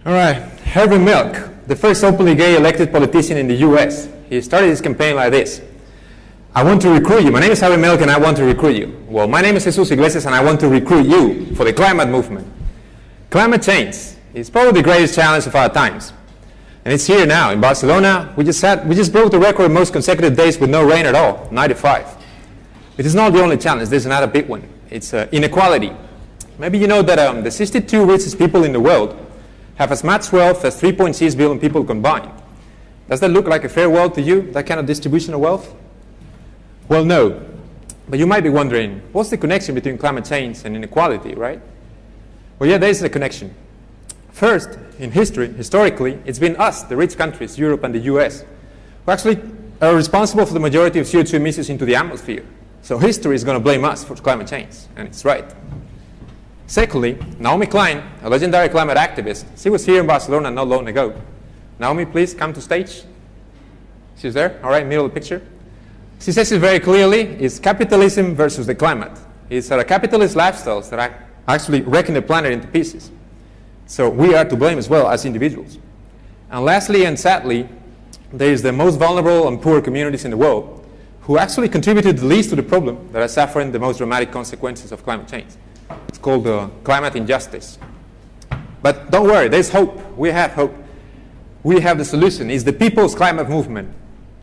All right, Harvey Milk, the first openly gay elected politician in the US. He started his campaign like this. I want to recruit you. My name is Harvey Milk and I want to recruit you. Well, my name is Jesús Iglesias and I want to recruit you for the climate movement. Climate change is probably the greatest challenge of our times. And it's here now in Barcelona. We just broke the record of most consecutive days with no rain at all, 95. It is not the only challenge. There's another big one. It's inequality. Maybe you know that the 62 richest people in the world have as much wealth as 3.6 billion people combined. Does that look like a fair world to you, that kind of distribution of wealth? Well, no. But you might be wondering, what's the connection between climate change and inequality, right? Well, yeah, there is a connection. First, in history, historically, it's been us, the rich countries, Europe and the US, who actually are responsible for the majority of CO2 emissions into the atmosphere. So history is going to blame us for climate change, and it's right. Secondly, Naomi Klein, a legendary climate activist, she was here in Barcelona not long ago. Naomi, please come to stage. She's there, all right, middle of the picture. She says it very clearly, it's capitalism versus the climate. It's capitalist lifestyles that are actually wrecking the planet into pieces. So we are to blame as well as individuals. And lastly and sadly, there is the most vulnerable and poor communities in the world who actually contributed the least to the problem that are suffering the most dramatic consequences of climate change. It's called climate injustice. But don't worry, there's hope. We have hope. We have the solution. It's the people's climate movement.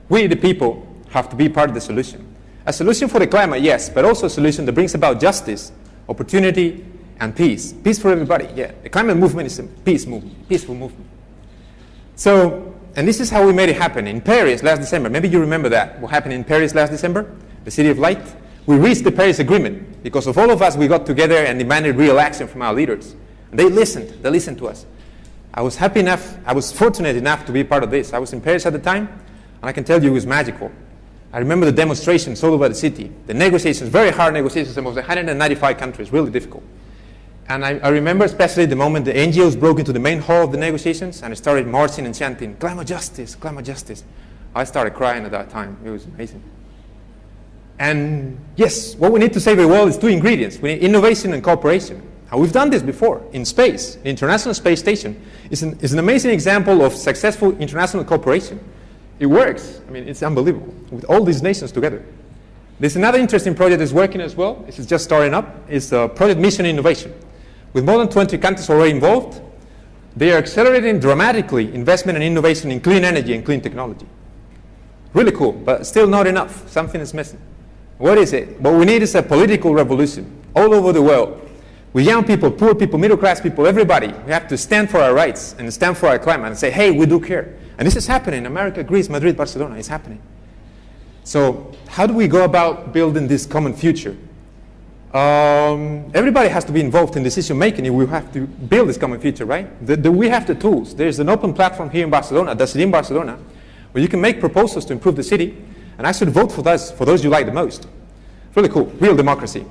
We, the people, have to be part of the solution. A solution for the climate, yes, but also a solution that brings about justice, opportunity, and peace. Peace for everybody, yeah. The climate movement is a peace movement, peaceful movement. So, and this is how we made it happen. In Paris last December, maybe you remember that, what happened in Paris last December, the City of Light. We reached the Paris Agreement because of all of us, we got together and demanded real action from our leaders. And they listened to us. I was fortunate enough to be part of this. I was in Paris at the time, and I can tell you it was magical. I remember the demonstrations all over the city, the negotiations, very hard negotiations among the 195 countries, really difficult. And I remember especially the moment the NGOs broke into the main hall of the negotiations and started marching and chanting, climate justice, climate justice. I started crying at that time. It was amazing. And yes, what we need to save the world is two ingredients. We need innovation and cooperation. And we've done this before in space. The International Space Station is an amazing example of successful international cooperation. It works. I mean, it's unbelievable with all these nations together. There's another interesting project that's working as well. This is just starting up. It's Project Mission Innovation. With more than 20 countries already involved, they are accelerating dramatically investment and innovation in clean energy and clean technology. Really cool, but still not enough. Something is missing. What is it? What we need is a political revolution all over the world. With young people, poor people, middle class people, everybody, we have to stand for our rights and stand for our climate and say, hey, we do care. And this is happening in America, Greece, Madrid, Barcelona. It's happening. So how do we go about building this common future? Everybody has to be involved in decision making. We have to build this common future, right? We have the tools. There's an open platform here in Barcelona, the City in Barcelona, where you can make proposals to improve the city and actually vote for those you like the most. Really cool, real democracy.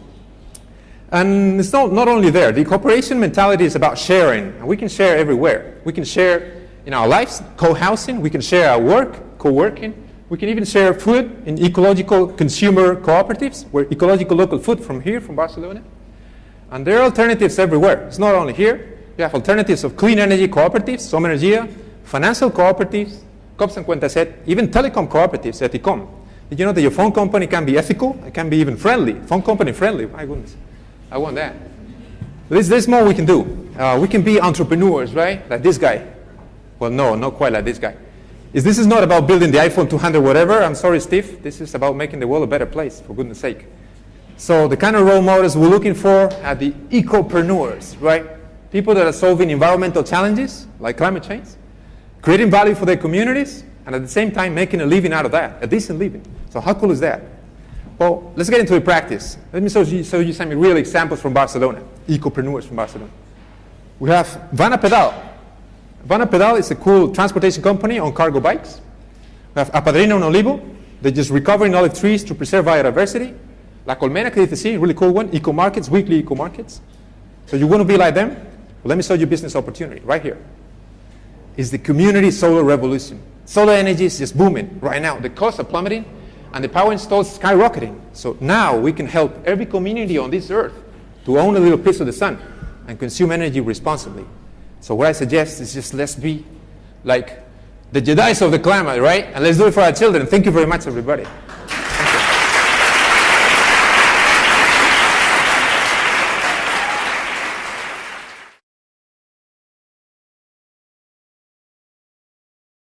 And it's not only there. The cooperation mentality is about sharing, and we can share everywhere. We can share in our lives, co-housing. We can share our work, co-working. We can even share food in ecological consumer cooperatives, where ecological local food from here, from Barcelona. And there are alternatives everywhere. It's not only here. You have alternatives of clean energy cooperatives, Som Energia, financial cooperatives, COP57, even telecom cooperatives, Eticom. Did you know that your phone company can be ethical? It can be even friendly, phone company friendly. My goodness, I want that. There's more we can do. We can be entrepreneurs, right? Like this guy. Well, no, not quite like this guy. This is not about building the iPhone 200 whatever. I'm sorry, Steve. This is about making the world a better place, for goodness sake. So the kind of role models we're looking for are the ecopreneurs, right? People that are solving environmental challenges, like climate change, creating value for their communities, and at the same time making a living out of that, a decent living. So how cool is that? Well, let's get into the practice. Let me show you some real examples from Barcelona, ecopreneurs from Barcelona. We have Vana Pedal. Vana Pedal is a cool transportation company on cargo bikes. We have Apadrina un Olivo. They're just recovering olive trees to preserve biodiversity. La Colmena, que dice sí, really cool one. Eco markets, weekly eco markets. So you want to be like them? Well, let me show you a business opportunity right here. It's the community solar revolution. Solar energy is just booming right now. The costs are plummeting and the power installed is skyrocketing. So now we can help every community on this earth to own a little piece of the sun and consume energy responsibly. So what I suggest is just let's be like the Jedis of the climate, right? And let's do it for our children. Thank you very much, everybody.